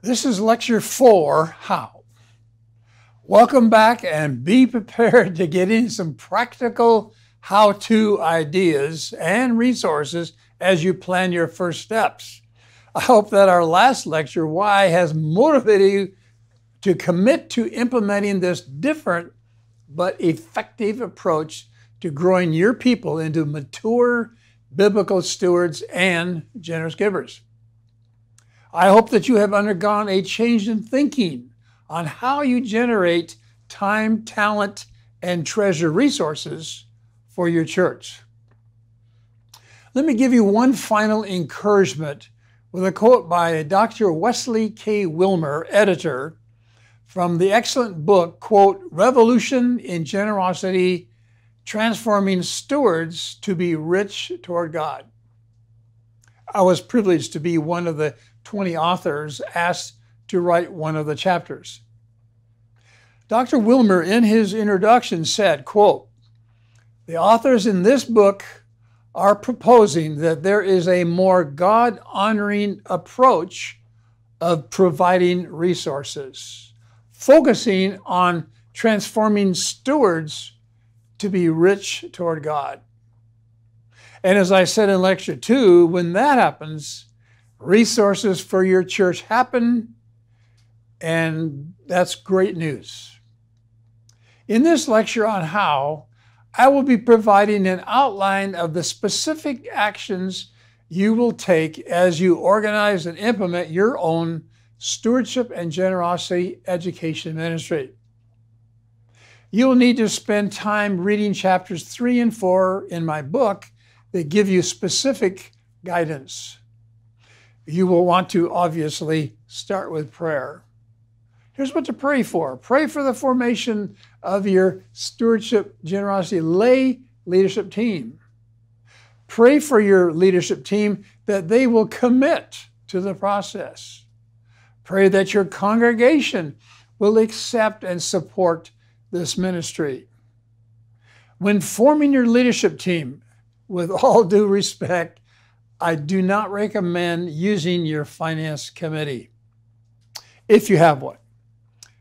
This is lecture 4, How. Welcome back and be prepared to get in some practical how-to ideas and resources as you plan your first steps. I hope that our last lecture, Why, has motivated you to commit to implementing this different but effective approach to growing your people into mature biblical stewards and generous givers. I hope that you have undergone a change in thinking on how you generate time, talent, and treasure resources for your church. Let me give you one final encouragement with a quote by Dr. Wesley K. Wilmer, editor, from the excellent book, quote, Revolution in Generosity, Transforming Stewards to be Rich Toward God. I was privileged to be one of the 20 authors asked to write one of the chapters. Dr. Wilmer, in his introduction, said, quote, the authors in this book are proposing that there is a more God-honoring approach of providing resources, focusing on transforming stewards to be rich toward God. And as I said in lecture 2, when that happens, resources for your church happen, and that's great news. In this lecture on how, I will be providing an outline of the specific actions you will take as you organize and implement your own stewardship and generosity education ministry. You will need to spend time reading chapters 3 and 4 in my book that give you specific guidance. You will want to obviously start with prayer. Here's what to pray for. Pray for the formation of your stewardship generosity lay leadership team. Pray for your leadership team that they will commit to the process. Pray that your congregation will accept and support this ministry. When forming your leadership team, with all due respect, I do not recommend using your finance committee, if you have one.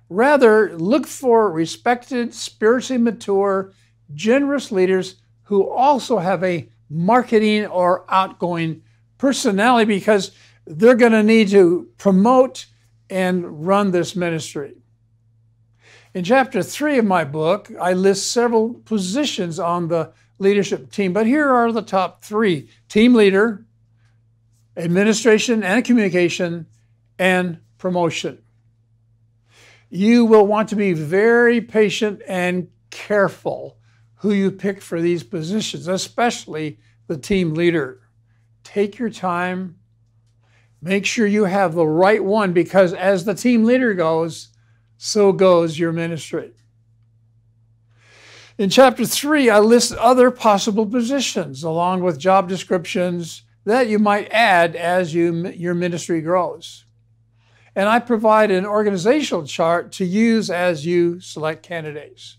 Rather, look for respected, spiritually mature, generous leaders who also have a marketing or outgoing personality, because they're going to need to promote and run this ministry. In chapter 3 of my book, I list several positions on the leadership team, but here are the top 3: team leader, administration and communication, and promotion. You will want to be very patient and careful who you pick for these positions, especially the team leader. Take your time. Make sure you have the right one, because as the team leader goes, so goes your ministry. In chapter 3, I list other possible positions along with job descriptions that you might add as your ministry grows. And I provide an organizational chart to use as you select candidates.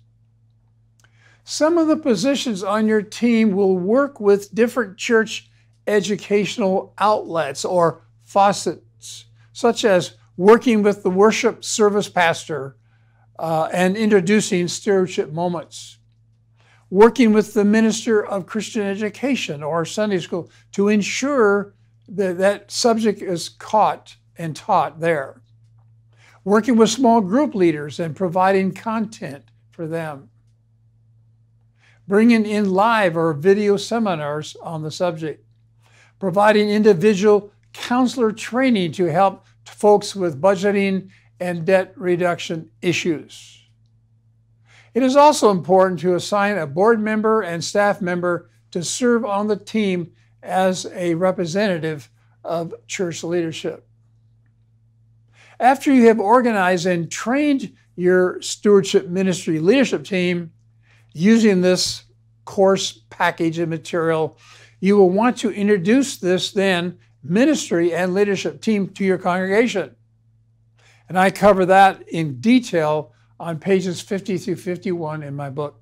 Some of the positions on your team will work with different church educational outlets or facets, such as working with the worship service pastor and introducing stewardship moments, working with the minister of Christian education or Sunday school to ensure that that subject is caught and taught there, working with small group leaders and providing content for them, bringing in live or video seminars on the subject, providing individual counselor training to help folks with budgeting and debt reduction issues. It is also important to assign a board member and staff member to serve on the team as a representative of church leadership. After you have organized and trained your stewardship ministry leadership team using this course package and material, you will want to introduce this then ministry and leadership team to your congregation. And I cover that in detail on pages 50 through 51 in my book.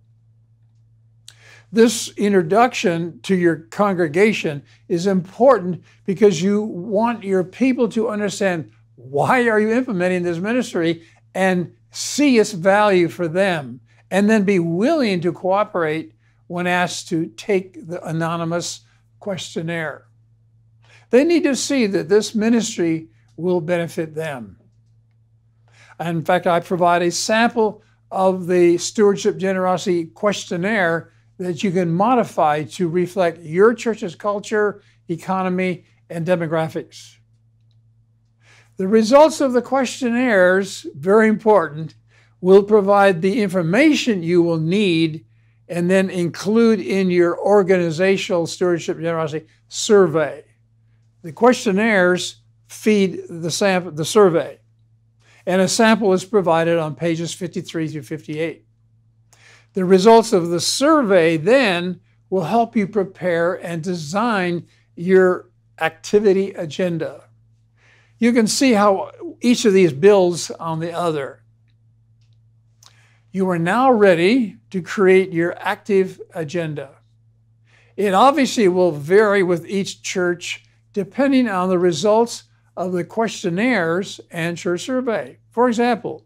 This introduction to your congregation is important because you want your people to understand why are you implementing this ministry, and see its value for them, and then be willing to cooperate when asked to take the anonymous questionnaire. They need to see that this ministry will benefit them. And in fact, I provide a sample of the Stewardship Generosity questionnaire that you can modify to reflect your church's culture, economy, and demographics. The results of the questionnaires, very important, will provide the information you will need and then include in your organizational Stewardship Generosity survey. The questionnaires feed the survey, and a sample is provided on pages 53 through 58. The results of the survey then will help you prepare and design your activity agenda. You can see how each of these builds on the other. You are now ready to create your active agenda. It obviously will vary with each church depending on the results of the questionnaires and church survey. For example,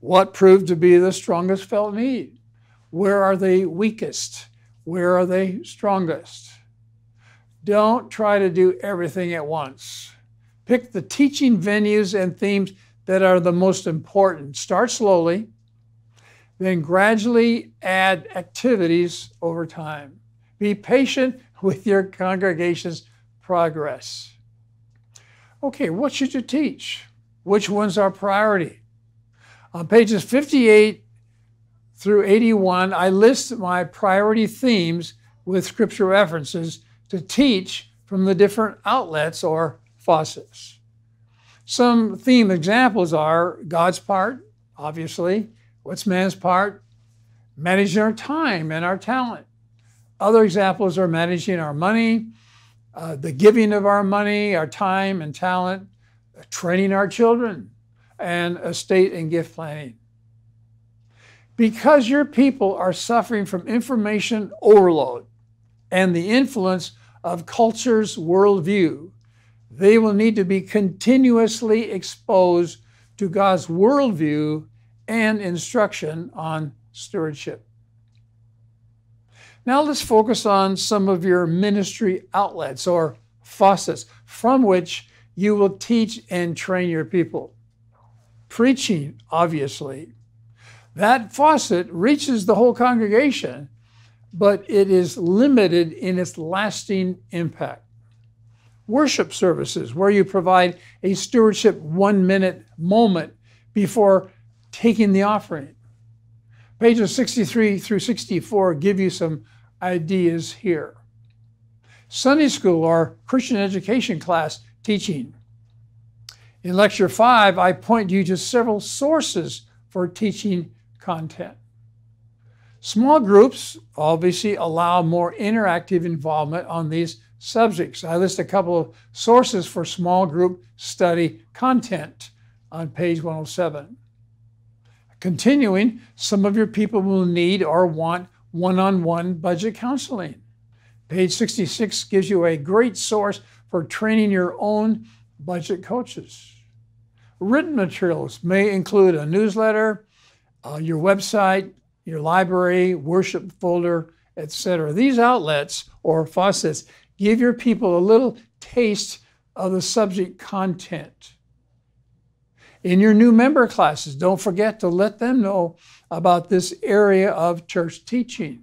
what proved to be the strongest felt need? Where are they weakest? Where are they strongest? Don't try to do everything at once. Pick the teaching venues and themes that are the most important. Start slowly, then gradually add activities over time. Be patient with your congregation's progress. Okay, what should you teach? Which ones are priority? On pages 58 through 81, I list my priority themes with scripture references to teach from the different outlets or faucets. Some theme examples are God's part, obviously. What's man's part? Managing our time and our talent. Other examples are managing our money, the giving of our money, our time and talent, training our children, and estate and gift planning. Because your people are suffering from information overload and the influence of culture's worldview, they will need to be continuously exposed to God's worldview and instruction on stewardship. Now let's focus on some of your ministry outlets or faucets from which you will teach and train your people. Preaching, obviously. That faucet reaches the whole congregation, but it is limited in its lasting impact. Worship services, where you provide a stewardship 1-minute moment before taking the offering. Pages 63 through 64 give you some ideas here. Sunday school or Christian education class teaching. In Lecture 5, I point you to several sources for teaching content. Small groups obviously allow more interactive involvement on these subjects. I list a couple of sources for small group study content on page 107. Continuing, some of your people will need or want one-on-one budget counseling. Page 66 gives you a great source for training your own budget coaches. Written materials may include a newsletter, your website, your library, worship folder, etc. These outlets or faucets give your people a little taste of the subject content. In your new member classes, don't forget to let them know about this area of church teaching.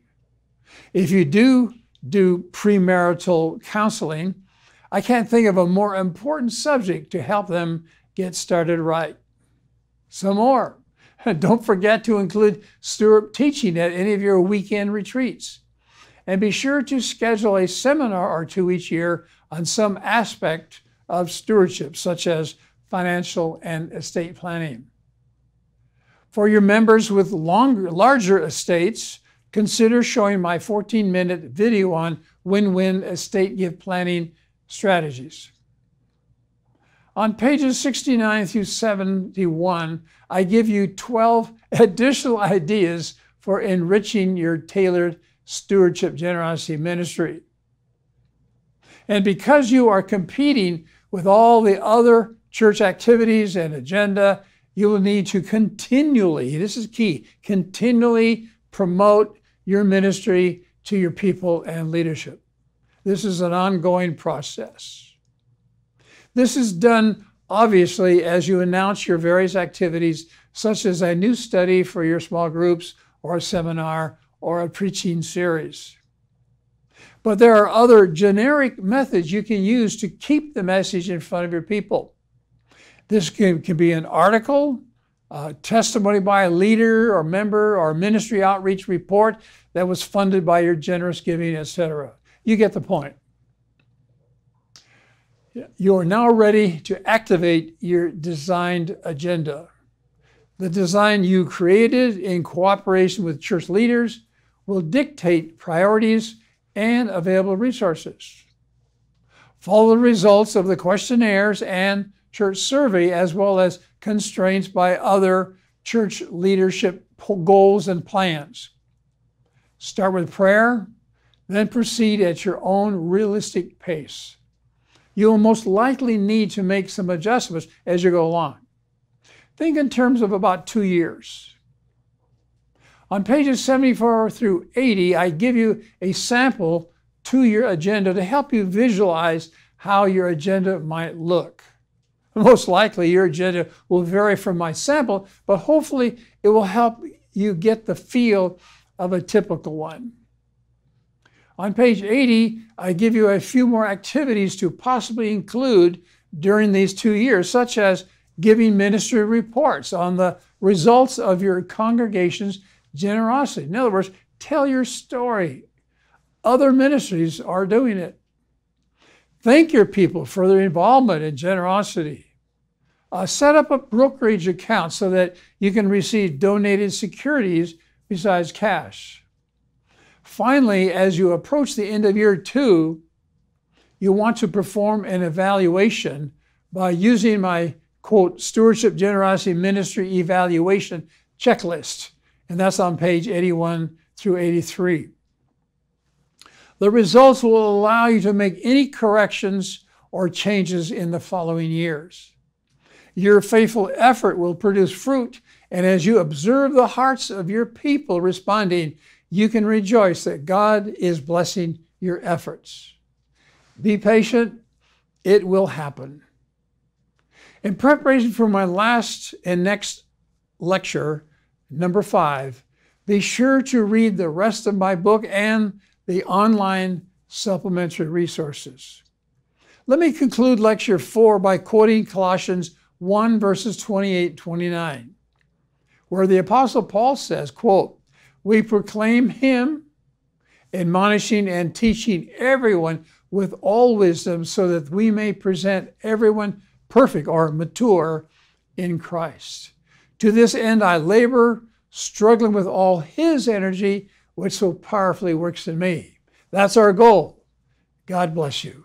If you do premarital counseling, I can't think of a more important subject to help them get started right. Some more. Don't forget to include steward teaching at any of your weekend retreats. And be sure to schedule a seminar or two each year on some aspect of stewardship, such as financial and estate planning. For your members with larger estates, consider showing my 14-minute video on win-win estate gift planning strategies. On pages 69 through 71, I give you 12 additional ideas for enriching your tailored stewardship generosity ministry. And because you are competing with all the other church activities and agenda, you will need to continually, this is key, continually promote your ministry to your people and leadership. This is an ongoing process. This is done, obviously, as you announce your various activities, such as a new study for your small groups, or a seminar, or a preaching series. But there are other generic methods you can use to keep the message in front of your people. This can be an article, testimony by a leader or member, or ministry outreach report that was funded by your generous giving, etc. You get the point. You are now ready to activate your designed agenda. The design you created in cooperation with church leaders will dictate priorities and available resources. Follow the results of the questionnaires and church survey, as well as constraints by other church leadership goals and plans. Start with prayer, then proceed at your own realistic pace. You will most likely need to make some adjustments as you go along. Think in terms of about 2 years. On pages 74 through 80, I give you a sample 2-year agenda to help you visualize how your agenda might look. Most likely, your agenda will vary from my sample, but hopefully it will help you get the feel of a typical one. On page 80, I give you a few more activities to possibly include during these 2 years, such as giving ministry reports on the results of your congregation's generosity. In other words, tell your story. Other ministries are doing it. Thank your people for their involvement and generosity. Set up a brokerage account so that you can receive donated securities besides cash. Finally, as you approach the end of year 2, you want to perform an evaluation by using my, quote, Stewardship Generosity Ministry Evaluation Checklist. And that's on page 81 through 83. The results will allow you to make any corrections or changes in the following years. Your faithful effort will produce fruit, and as you observe the hearts of your people responding, you can rejoice that God is blessing your efforts. Be patient, it will happen. In preparation for my last and next lecture, number 5, be sure to read the rest of my book and the online supplementary resources. Let me conclude lecture 4 by quoting Colossians 1 verses 28-29, where the Apostle Paul says, quote, "We proclaim him, admonishing and teaching everyone with all wisdom, so that we may present everyone perfect," or mature, "in Christ. To this end I labor, struggling with all his energy, which so powerfully works in me." That's our goal. God bless you.